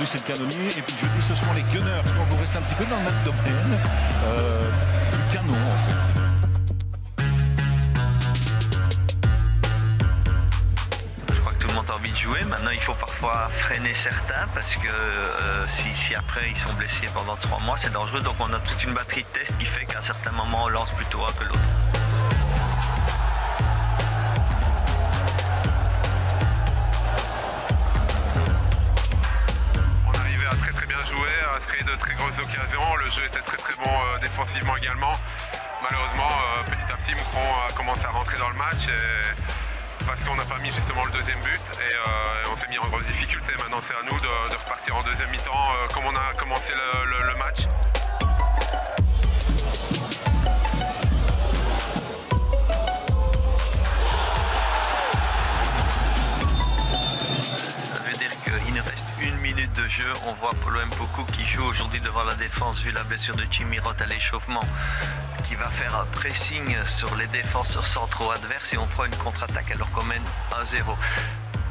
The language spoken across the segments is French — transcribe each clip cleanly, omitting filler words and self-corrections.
plus c'est le canonnier. Et puis jeudi, ce seront les Gunners. Donc on reste un petit peu dans le même domaine. Du canon, en fait. Envie de jouer. Maintenant il faut parfois freiner certains parce que si après ils sont blessés pendant 3 mois c'est dangereux, donc on a toute une batterie de tests qui fait qu'à certains moments on lance plutôt un que l'autre. On arrivait à très bien jouer, à se créer de très grosses occasions, le jeu était très bon défensivement également. Malheureusement petit à petit Moucron a commencé à rentrer dans le match parce qu'on n'a pas mis justement le deuxième but et on s'est mis en grosse difficulté. Maintenant c'est à nous de repartir en deuxième mi-temps comme on a commencé le match. Ça veut dire qu'il nous reste 1 minute de jeu. On voit Polo Mpoku qui joue aujourd'hui devant la défense vu la blessure de Jimmy Roth à l'échauffement, qui va faire un pressing sur les défenseurs centraux adverses et on prend une contre-attaque alors qu'on mène 1-0.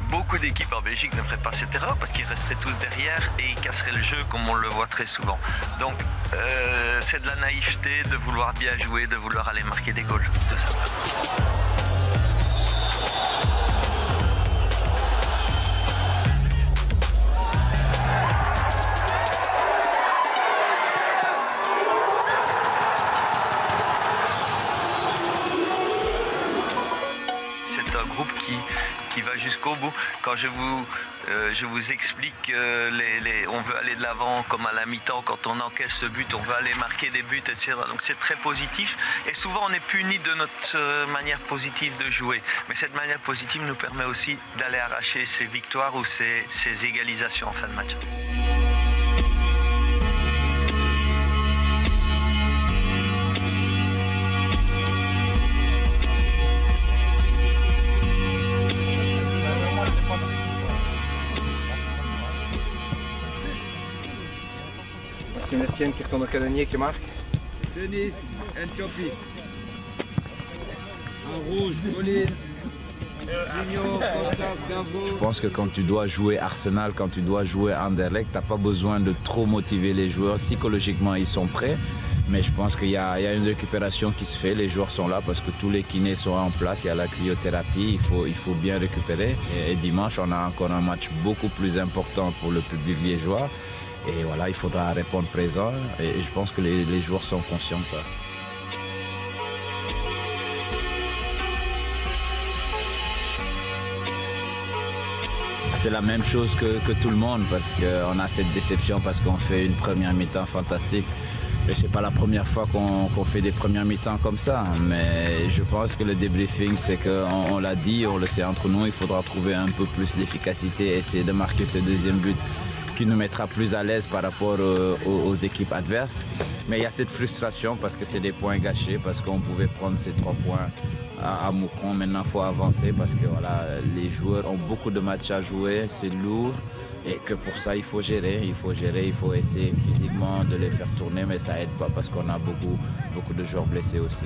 Beaucoup d'équipes en Belgique ne feraient pas cette erreur parce qu'ils resteraient tous derrière et ils casseraient le jeu comme on le voit très souvent. Donc c'est de la naïveté de vouloir bien jouer, de vouloir aller marquer des goals, tout simplement. Qui va jusqu'au bout. Quand je vous explique on veut aller de l'avant comme à la mi-temps, quand on encaisse ce but, on veut aller marquer des buts, etc. Donc c'est très positif et souvent on est puni de notre manière positive de jouer. Mais cette manière positive nous permet aussi d'aller arracher ces victoires ou ces égalisations en fin de match. C'est Mestienne qui retourne au canonnier qui marque. Denis et Chopi. En rouge, Colin. Je pense que quand tu dois jouer Arsenal, quand tu dois jouer Anderlecht, tu n'as pas besoin de trop motiver les joueurs. Psychologiquement, ils sont prêts. Mais je pense qu'il y a une récupération qui se fait. Les joueurs sont là parce que tous les kinés sont en place. Il y a la cryothérapie. Il faut bien récupérer. Et dimanche, on a encore un match beaucoup plus important pour le public liégeois. Et voilà, il faudra répondre présent et je pense que les joueurs sont conscients de ça. C'est la même chose que tout le monde parce qu'on a cette déception parce qu'on fait une première mi-temps fantastique. Et c'est pas la première fois qu'on fait des premières mi-temps comme ça. Mais je pense que le débriefing, c'est qu'on l'a dit, on le sait entre nous, il faudra trouver un peu plus d'efficacité, essayer de marquer ce deuxième but qui nous mettra plus à l'aise par rapport aux équipes adverses. Mais il y a cette frustration parce que c'est des points gâchés, parce qu'on pouvait prendre ces 3 points à Moucron. Maintenant, il faut avancer parce que voilà, les joueurs ont beaucoup de matchs à jouer, c'est lourd. Et que pour ça, il faut gérer, il faut essayer physiquement de les faire tourner, mais ça aide pas parce qu'on a beaucoup de joueurs blessés aussi.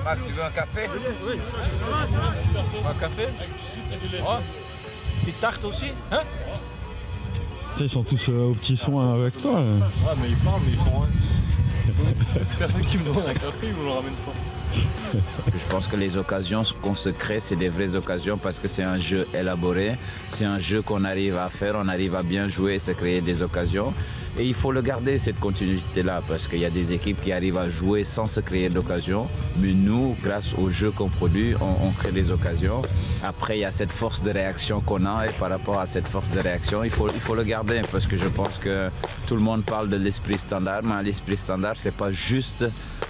Max, tu veux un café? Oui. Un café? Oh. Petite tarte aussi, hein? Ils sont tous au petit soin avec toi. Ah mais ils parlent mais ils font rien. Personne qui me demande un café, ils me le ramènent pas. Je pense que les occasions qu'on se crée, c'est des vraies occasions parce que c'est un jeu élaboré, c'est un jeu qu'on arrive à faire, on arrive à bien jouer et se créer des occasions. Et il faut le garder, cette continuité-là, parce qu'il y a des équipes qui arrivent à jouer sans se créer d'occasions. Mais nous, grâce au jeu qu'on produit, on crée des occasions. Après, il y a cette force de réaction qu'on a et par rapport à cette force de réaction, il faut le garder parce que je pense que tout le monde parle de l'esprit standard, mais l'esprit standard, c'est pas juste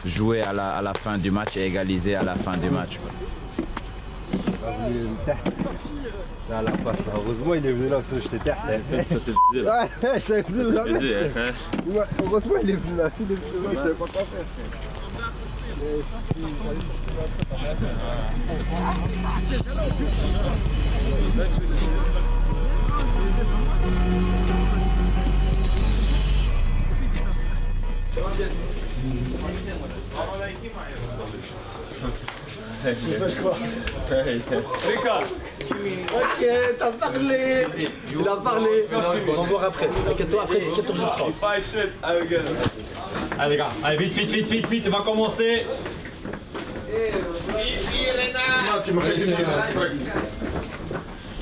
jouer à la fin du match et égaliser à la fin du match. Là, la passe, là. Heureusement il est venu là, parce que j'étais terre. Ouais, je savais plus là. Heureusement il est venu là, s'il est venu là, je savais pas quoi faire. Hey, Ok, t'as parlé. Il a parlé. On va voir après. Inquiète-toi, après 14h30. Allez les gars, allez vite, on va commencer.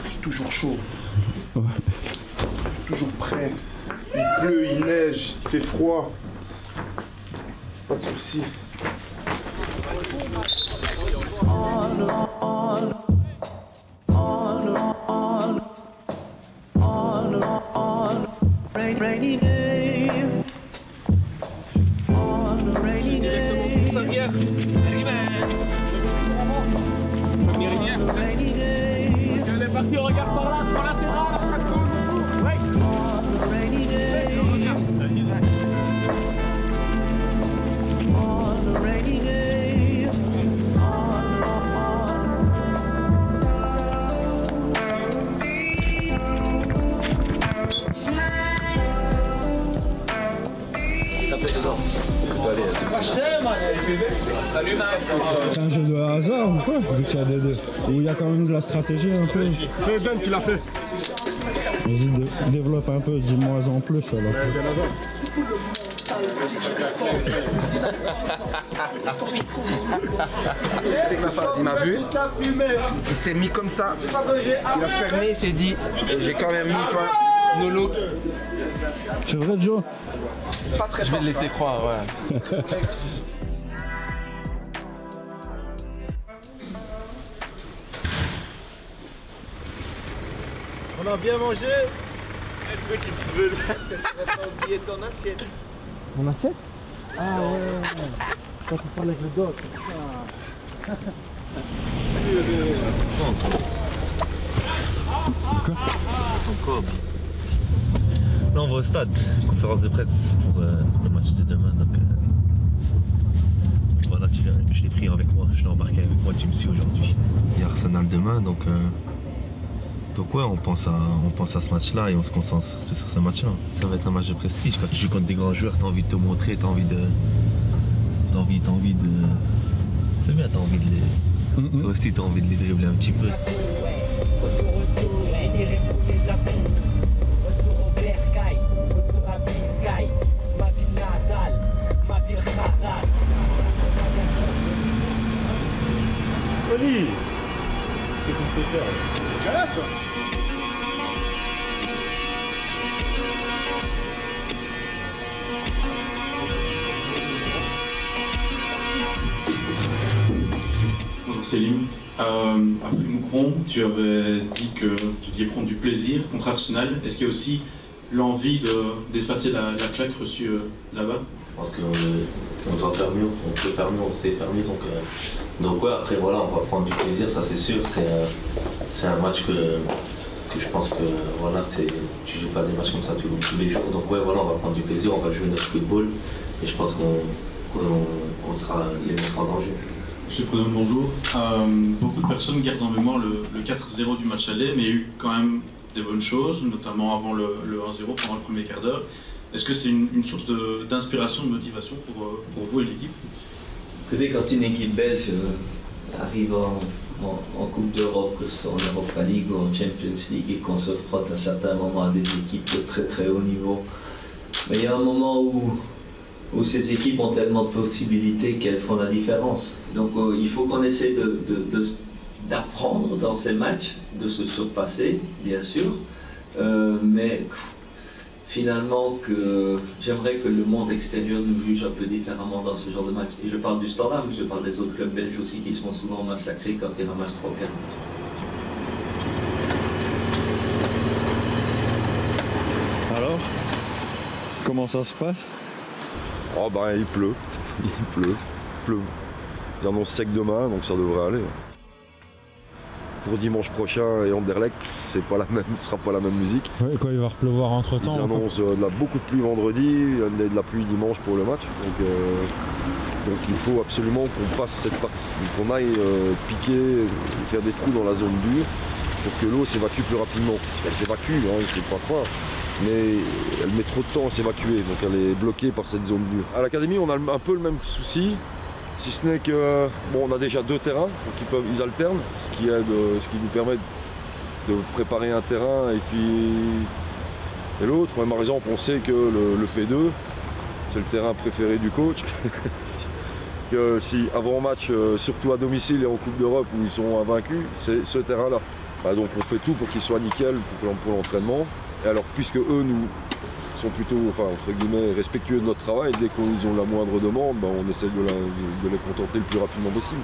Je suis toujours chaud. Je suis toujours prêt. Il pleut, il neige, il fait froid. Pas de soucis. Rainy day. On a rainy day. Rainy day. Elle est partie, regarde par là, sur latéral, à chaque coup. Ouais. On a rainy day. On a rainy day. Salut Max. C'est un jeu de hasard ou quoi, vu qu'il y a des deux? Ou il y a quand même de la stratégie un peu? C'est Ben qui l'a fait. Vas-y, développe un peu, dis-moi en plus alors. Avec ma phase, il m'a vu, il s'est mis comme ça, il a fermé, il s'est dit, j'ai quand même mis toi, nos looks. C'est vrai Joe? Pas très Je vais le laisser croire, ouais. On a bien mangé. Petite bulle. Tu vas pas oublier ton assiette. Mon assiette? Ah ouais. Quand tu parles avec le dos, Là on va au stade, conférence de presse pour le match de demain. Donc, voilà, je l'ai pris avec moi, je l'ai embarqué avec moi, tu me suis aujourd'hui. Il y a Arsenal demain, donc ouais, on pense à ce match-là et on se concentre surtout sur ce match-là. Ça va être un match de prestige. Quand tu joues contre des grands joueurs, tu as envie de te montrer, tu as envie de. C'est bien, tu as envie de les. Toi aussi, tu as envie de les dribbler un petit peu. Oli, c'est qu'on peut faire. Déjà là, toi. Bonjour Céline. Après Moucron, tu avais dit que tu devais prendre du plaisir contre Arsenal. Est-ce qu'il y a aussi l'envie d'effacer la claque reçue là-bas? Je pense qu'on doit faire mieux, on peut faire mieux, on s'était faire mieux. Donc ouais, après voilà, on va prendre du plaisir, ça c'est sûr. C'est un match que je pense que voilà, tu joues pas des matchs comme ça tous les jours. Donc ouais, voilà, on va prendre du plaisir, on va jouer notre football et je pense qu'on sera les mettre en danger. Monsieur le Président, bonjour. Beaucoup de personnes gardent en mémoire le 4-0 du match aller, mais il y a eu quand même des bonnes choses, notamment avant le 1-0, pendant le premier quart d'heure. Est-ce que c'est une source d'inspiration, de motivation pour vous et l'équipe? Écoutez, quand une équipe belge arrive en Coupe d'Europe, que ce soit en Europa League ou en Champions League, et qu'on se frotte à certains moments à des équipes de très très haut niveau, mais il y a un moment où ces équipes ont tellement de possibilités qu'elles font la différence. Donc il faut qu'on essaie d'apprendre dans ces matchs, de se surpasser, bien sûr, mais finalement j'aimerais que le monde extérieur nous juge un peu différemment dans ce genre de match. Et je parle du Standard, mais je parle des autres clubs belges aussi qui se font souvent massacrer quand ils ramassent 3 ou 4 buts. Alors, comment ça se passe? Oh ben il pleut, Ils annoncent sec demain, donc ça devrait aller. Pour dimanche prochain et Anderlecht, ce sera pas la même musique. Ouais, quoi, il va repleuvoir entre temps. Ils annoncent beaucoup de pluie vendredi, de la pluie dimanche pour le match. Donc il faut absolument qu'on passe cette partie, qu'on aille piquer, faire des trous dans la zone dure pour que l'eau s'évacue plus rapidement. Elle s'évacue, hein, il ne faut pas croire. Mais elle met trop de temps à s'évacuer, donc elle est bloquée par cette zone dure. À l'académie, on a un peu le même souci, si ce n'est que on a déjà 2 terrains, donc ils alternent, ce qui nous permet de préparer un terrain et puis et l'autre. Par exemple, on sait que le P2, c'est le terrain préféré du coach. Que si avant-match, surtout à domicile et en Coupe d'Europe où ils sont invaincus, c'est ce terrain-là. Bah, donc on fait tout pour qu'il soit nickel pour l'entraînement. Et alors puisque eux nous sont plutôt, enfin, entre guillemets, respectueux de notre travail, dès qu'ils ont la moindre demande, bah, on essaie de les contenter le plus rapidement possible.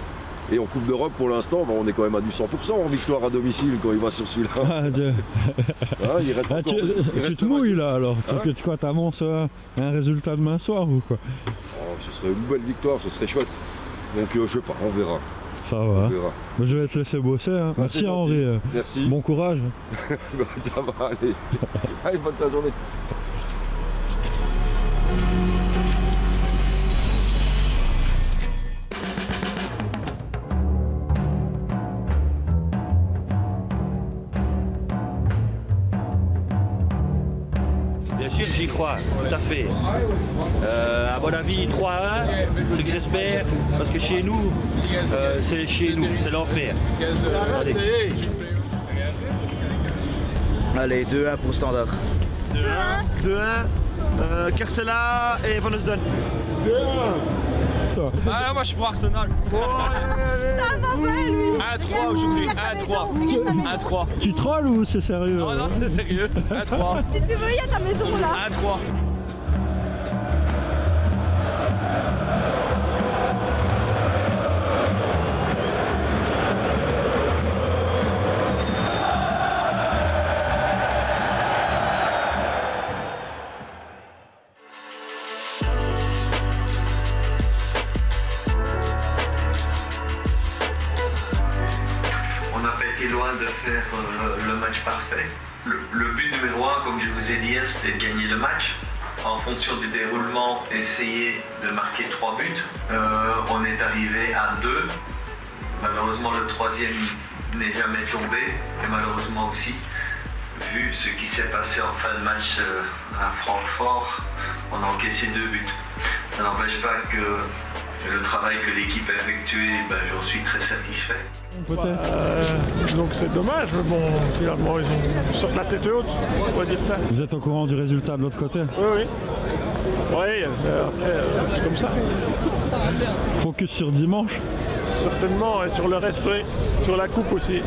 Et en Coupe d'Europe, pour l'instant, bah, on est quand même à du 100% en victoire à domicile quand il va sur celui-là. Ah, il reste encore, tu te mouilles là alors, parce que tu annonces un résultat demain soir ou quoi? Oh, ce serait une belle victoire, ce serait chouette. Donc je sais pas, on verra. Ça va. Mais je vais te laisser bosser. Hein. Ah, merci Henri. Merci. Bon courage. Ça va, allez. Allez, bonne fin de journée. Bien sûr, j'y crois, tout à fait. À mon avis, 3-1, ce que j'espère, parce que chez nous, c'est chez nous, c'est l'enfer. Allez, 2-1 pour Standard. 2-1, Kersela et Van Osden. 2-1. Ah, moi je suis pour Arsenal. Ça va pas lui. 1-3 aujourd'hui, 1-3. 1-3. Tu trolles ou c'est sérieux? Non, non, c'est sérieux. 1-3. Si tu veux, il y a ta maison là. 1-3. Loin de faire le match parfait. Le but numéro 1, comme je vous ai dit hier, c'était de gagner le match. En fonction du déroulement, essayer de marquer 3 buts. On est arrivé à 2. Malheureusement, le troisième n'est jamais tombé. Et malheureusement aussi, vu ce qui s'est passé en fin de match à Francfort, on a encaissé 2 buts. Ça n'empêche pas que le travail que l'équipe a effectué, j'en suis très satisfait. Donc c'est dommage, mais bon, finalement, ils ont sorti la tête haute, on va dire ça. Vous êtes au courant du résultat de l'autre côté? Oui. Oui, après, c'est comme ça. Focus sur dimanche? Certainement, et sur le reste, oui. Sur la coupe aussi.